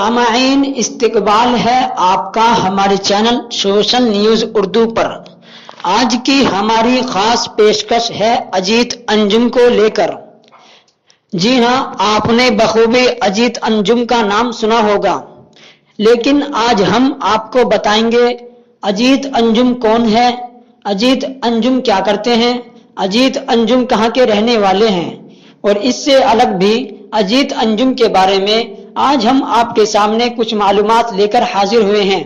सामाईन इस्तकबाल है आपका हमारे चैनल सोशल न्यूज उर्दू पर। आज की हमारी खास पेशकश है अजीत अंजुम को लेकर। जी हां, आपने बखूबी अजीत अंजुम का नाम सुना होगा, लेकिन आज हम आपको बताएंगे अजीत अंजुम कौन है, अजीत अंजुम क्या करते हैं, अजीत अंजुम कहां के रहने वाले हैं, और इससे अलग भी अजीत अंजुम के बारे में आज हम आपके सामने कुछ मालूमात लेकर हाजिर हुए हैं।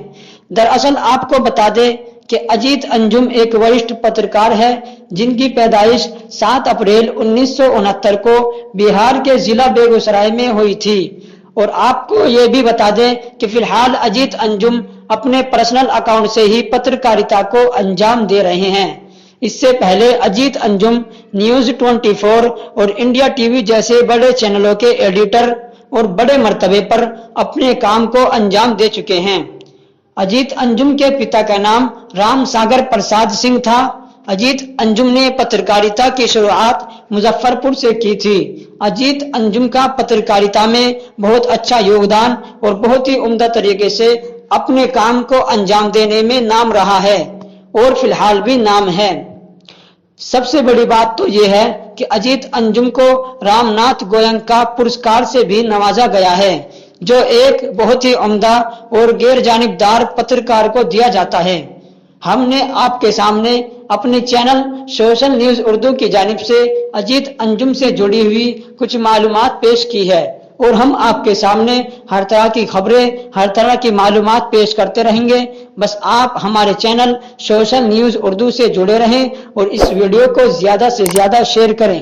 दरअसल आपको बता दें कि अजीत अंजुम एक वरिष्ठ पत्रकार है जिनकी पैदाइश 7 अप्रैल 1969 को बिहार के जिला बेगूसराय में हुई थी। और आपको ये भी बता दें कि फिलहाल अजीत अंजुम अपने पर्सनल अकाउंट से ही पत्रकारिता को अंजाम दे रहे हैं। इससे पहले अजीत अंजुम न्यूज 24 और इंडिया टीवी जैसे बड़े चैनलों के एडिटर और बड़े मर्तबे पर अपने काम को अंजाम दे चुके हैं। अजीत अंजुम के पिता का नाम राम सागर प्रसाद सिंह था। अजीत अंजुम ने पत्रकारिता की शुरुआत मुजफ्फरपुर से की थी। अजीत अंजुम का पत्रकारिता में बहुत अच्छा योगदान और बहुत ही उम्दा तरीके से अपने काम को अंजाम देने में नाम रहा है और फिलहाल भी नाम है। सबसे बड़ी बात तो यह है कि अजीत अंजुम को रामनाथ गोयनका पुरस्कार से भी नवाजा गया है, जो एक बहुत ही उम्दा और गैर जानिबदार पत्रकार को दिया जाता है। हमने आपके सामने अपने चैनल सोशल न्यूज उर्दू की जानिब से अजीत अंजुम से जुड़ी हुई कुछ मालूमात पेश की है और हम आपके सामने हर तरह की खबरें, हर तरह की मालूमात पेश करते रहेंगे। बस आप हमारे चैनल सोशल न्यूज उर्दू से जुड़े रहें और इस वीडियो को ज्यादा से ज्यादा शेयर करें।